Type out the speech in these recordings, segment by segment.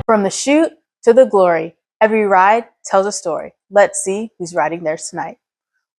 From the chute to the glory, every ride tells a story. Let's see who's riding theirs tonight.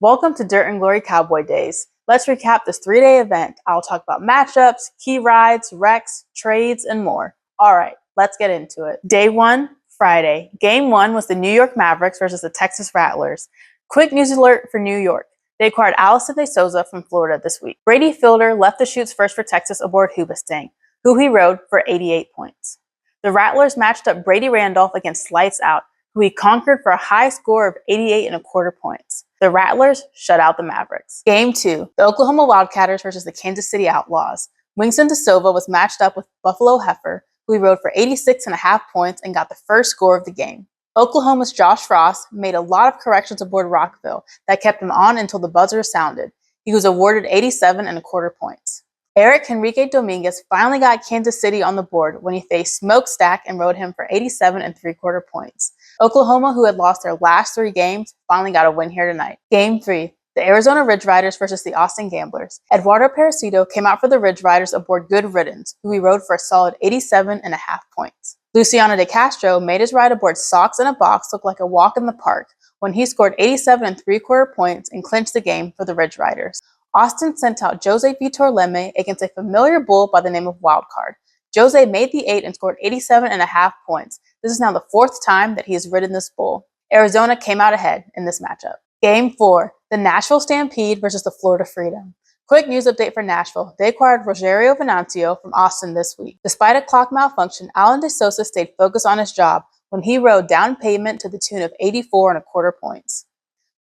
Welcome to Dirt and Glory Cowboy Days. Let's recap this 3-day event. I'll talk about matchups, key rides, wrecks, trades, and more. All right, let's get into it. Day 1, Friday. Game 1 was the New York Mavericks versus the Texas Rattlers. Quick news alert for New York. They acquired Everton Natan Da Silva from Florida this week. Brady Fielder left the chutes first for Texas aboard Hubestang, who he rode for 88 points. The Rattlers matched up Braidy Randolph against Lights Out, who he conquered for a high score of 88.25 points. The Rattlers shut out the Mavericks. Game 2, the Oklahoma Wildcatters versus the Kansas City Outlaws. Winston Da Silva was matched up with Buffalo Heifer, who he rode for 86.5 points and got the first score of the game. Oklahoma's Josh Frost made a lot of corrections aboard Rockville that kept him on until the buzzer sounded. He was awarded 87.25 points. Eric Enrique Dominguez finally got Kansas City on the board when he faced Smokestack and rode him for 87.75 points. Oklahoma, who had lost their last 3 games, finally got a win here tonight. Game 3, the Arizona Ridge Riders versus the Austin Gamblers. Eduardo Parasito came out for the Ridge Riders aboard Good Riddance, who he rode for a solid 87.5 points. Luciano De Castro made his ride aboard Sox in a Box look like a walk in the park when he scored 87.75 points and clinched the game for the Ridge Riders. Austin sent out Jose Vitor Leme against a familiar bull by the name of Wildcard. Jose made the 8 and scored 87.5 points. This is now the 4th time that he has ridden this bull. Arizona came out ahead in this matchup. Game 4, the Nashville Stampede versus the Florida Freedom. Quick news update for Nashville. They acquired Rogerio Venancio from Austin this week. Despite a clock malfunction, Alan De Sosa stayed focused on his job when he rode down pavement to the tune of 84.25 points.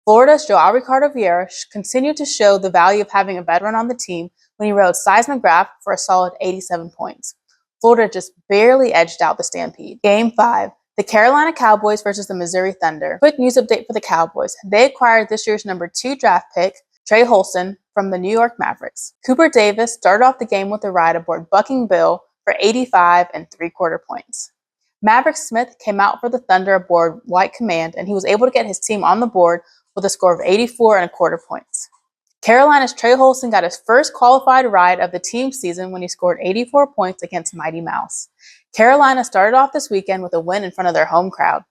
Florida's Joao Ricardo Vieira continued to show the value of having a veteran on the team when he rode Seismograph for a solid 87 points. Florida just barely edged out the Stampede. Game 5, the Carolina Cowboys versus the Missouri Thunder. Quick news update for the Cowboys. They acquired this year's number 2 draft pick, Trey Holson, from the New York Mavericks. Cooper Davis started off the game with a ride aboard Bucking Bill for 85.75 points. Maverick Smith came out for the Thunder aboard White Command, and he was able to get his team on the board with a score of 84.25 points. Carolina's Trey Holson got his first qualified ride of the team season when he scored 84 points against Mighty Mouse. Carolina started off this weekend with a win in front of their home crowd.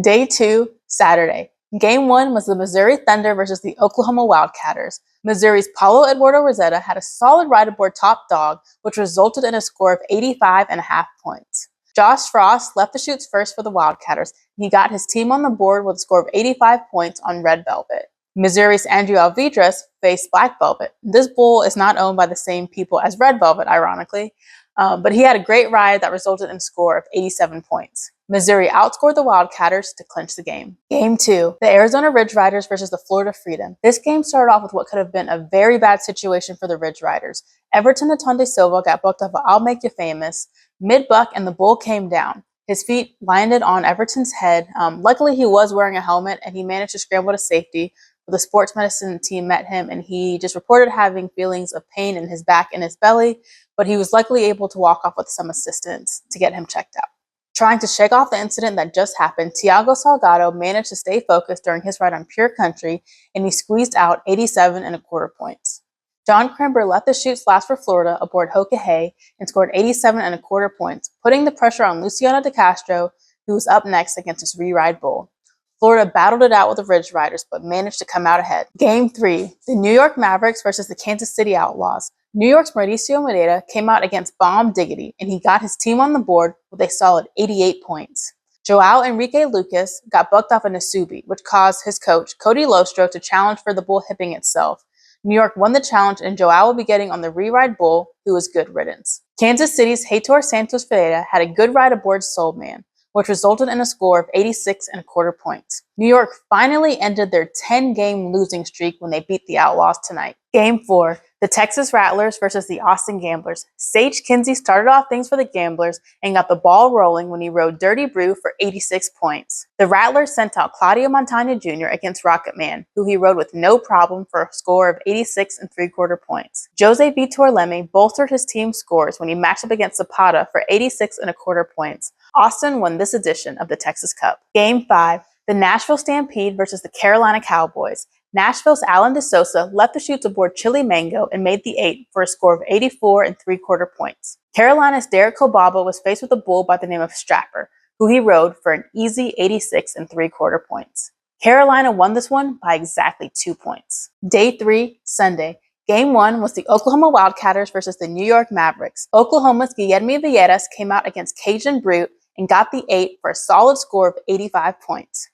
Day 2, Saturday. Game 1 was the Missouri Thunder versus the Oklahoma Wildcatters. Missouri's Paulo Eduardo Rosetta had a solid ride aboard Top Dog, which resulted in a score of 85.5 points. Josh Frost left the chutes first for the Wildcatters, and he got his team on the board with a score of 85 points on Red Velvet. Missouri's Andrew Alvidrez faced Black Velvet. This bull is not owned by the same people as Red Velvet, ironically, but he had a great ride that resulted in a score of 87 points. Missouri outscored the Wildcatters to clinch the game. Game 2, the Arizona Ridge Riders versus the Florida Freedom. This game started off with what could have been a very bad situation for the Ridge Riders. Everton Natan Da Silva got bucked off of I'll Make You Famous mid-buck, and the bull came down. His feet landed on Everton's head. Luckily, he was wearing a helmet, and he managed to scramble to safety. The sports medicine team met him, and he just reported having feelings of pain in his back and his belly, but he was luckily able to walk off with some assistance to get him checked out. Trying to shake off the incident that just happened, Thiago Salgado managed to stay focused during his ride on Pure Country, and he squeezed out 87.25 points. John Cranber left the chutes last for Florida aboard Hoka Hay and scored 87.25 points, putting the pressure on Luciano De Castro, who was up next against his re-ride bull. Florida battled it out with the Ridge Riders, but managed to come out ahead. Game 3, the New York Mavericks versus the Kansas City Outlaws. New York's Mauricio Moreira came out against Bomb Diggity, and he got his team on the board with a solid 88 points. Joao Enrique Lucas got bucked off a Nasubi, which caused his coach, Cody Lostro, to challenge for the bull hipping itself. New York won the challenge, and Joao will be getting on the re-ride bull, who was Good Riddance. Kansas City's Heitor Santos Ferreira had a good ride aboard Soul Man, which resulted in a score of 86.25 points. New York finally ended their 10-game losing streak when they beat the Outlaws tonight. Game 4, the Texas Rattlers versus the Austin Gamblers. Sage Kinsey started off things for the Gamblers and got the ball rolling when he rode Dirty Brew for 86 points. The Rattlers sent out Claudio Montana Jr. against Rocket Man, who he rode with no problem for a score of 86.75 points. Jose Vitor Leme bolstered his team's scores when he matched up against Zapata for 86.25 points. Austin won this edition of the Texas Cup. Game 5, the Nashville Stampede versus the Carolina Cowboys. Nashville's Alan De Sosa left the chutes aboard Chili Mango and made the 8 for a score of 84.75 points. Carolina's Derek Kolbaba was faced with a bull by the name of Strapper, who he rode for an easy 86 3/4 points. Carolina won this one by exactly 2 points. Day 3, Sunday. Game 1 was the Oklahoma Wildcatters versus the New York Mavericks. Oklahoma's Guillermo Villegas came out against Cajun Brute and got the 8 for a solid score of 85 points.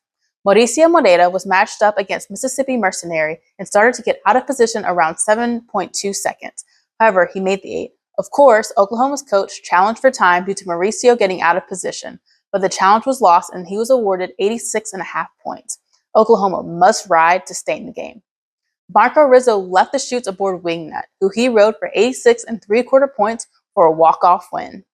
Mauricio Moreira was matched up against Mississippi Mercenary and started to get out of position around 7.2 seconds. However, he made the 8. Of course, Oklahoma's coach challenged for time due to Mauricio getting out of position, but the challenge was lost and he was awarded 86.5 points. Oklahoma must ride to stay in the game. Marco Rizzo left the chutes aboard Wingnut, who he rode for 86 3/4 points for a walk-off win.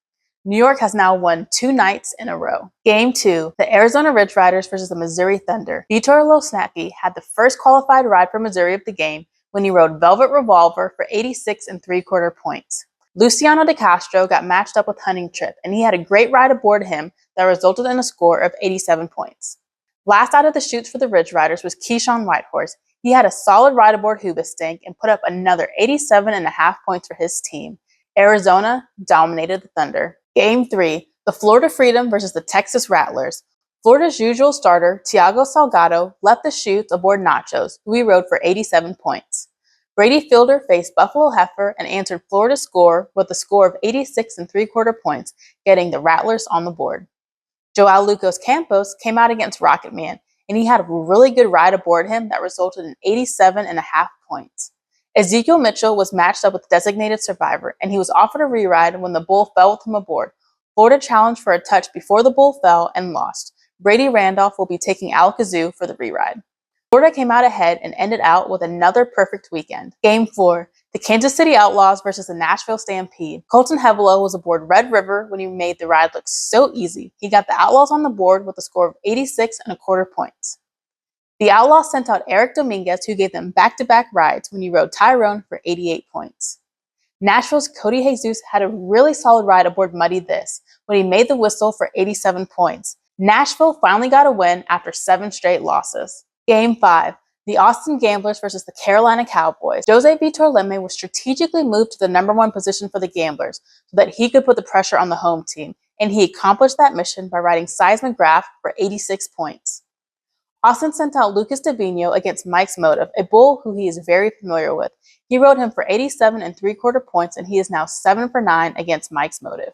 New York has now won 2 nights in a row. Game 2, the Arizona Ridge Riders versus the Missouri Thunder. Vitor Losnacki had the first qualified ride for Missouri of the game when he rode Velvet Revolver for 86 3/4 points. Luciano De Castro got matched up with Hunting Trip, and he had a great ride aboard him that resulted in a score of 87 points. Last out of the chutes for the Ridge Riders was Keyshawn Whitehorse. He had a solid ride aboard Hoobastank and put up another 87.5 points for his team. Arizona dominated the Thunder. Game 3, the Florida Freedom versus the Texas Rattlers. Florida's usual starter, Tiago Salgado, left the chutes aboard Nachos, who he rode for 87 points. Brady Fielder faced Buffalo Heifer and answered Florida's score with a score of 86 3/4 points, getting the Rattlers on the board. Joao Lucas Campos came out against Rocket Man, and he had a really good ride aboard him that resulted in 87.5 points. Ezekiel Mitchell was matched up with Designated Survivor, and he was offered a re-ride when the bull fell with him aboard. Florida challenged for a touch before the bull fell and lost. Braidy Randolph will be taking Alakazoo for the re-ride. Florida came out ahead and ended out with another perfect weekend. Game 4, the Kansas City Outlaws versus the Nashville Stampede. Colton Hevelo was aboard Red River when he made the ride look so easy. He got the Outlaws on the board with a score of 86 1/4 points. The Outlaws sent out Eric Dominguez, who gave them back-to-back rides when he rode Tyrone for 88 points. Nashville's Cody Jesus had a really solid ride aboard Muddy This when he made the whistle for 87 points. Nashville finally got a win after 7 straight losses. Game 5, the Austin Gamblers versus the Carolina Cowboys. Jose Vitor Leme was strategically moved to the number 1 position for the Gamblers so that he could put the pressure on the home team, and he accomplished that mission by riding Size McGrath for 86 points. Austin sent out Lucas Davino against Mike's Motive, a bull who he is very familiar with. He rode him for 87 3/4 points, and he is now 7 for 9 against Mike's Motive.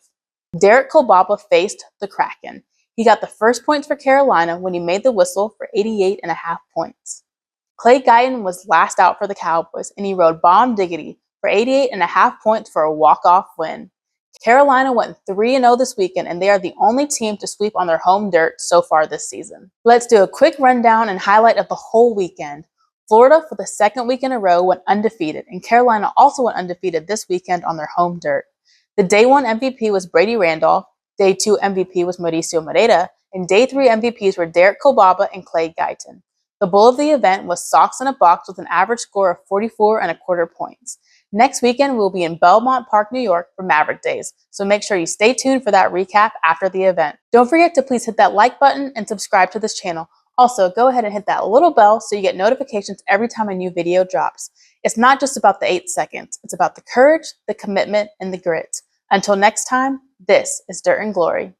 Derek Kolbaba faced the Kraken. He got the first points for Carolina when he made the whistle for 88.5 points. Clay Guiton was last out for the Cowboys, and he rode Bomb Diggity for 88.5 points for a walk-off win. Carolina went 3-0 this weekend, and they are the only team to sweep on their home dirt so far this season. Let's do a quick rundown and highlight of the whole weekend. Florida, for the second week in a row, went undefeated, and Carolina also went undefeated this weekend on their home dirt. The Day 1 MVP was Braidy Randolph, Day 2 MVP was Mauricio Moreira, and Day 3 MVPs were Derek Kolbaba and Clay Guiton. The bull of the event was Socks in a Box with an average score of 44 1/4 points. Next weekend, we'll be in Belmont Park, New York for Maverick Days, so make sure you stay tuned for that recap after the event. Don't forget to please hit that like button and subscribe to this channel. Also, go ahead and hit that little bell so you get notifications every time a new video drops. It's not just about the 8 seconds, it's about the courage, the commitment, and the grit. Until next time, this is Dirt and Glory.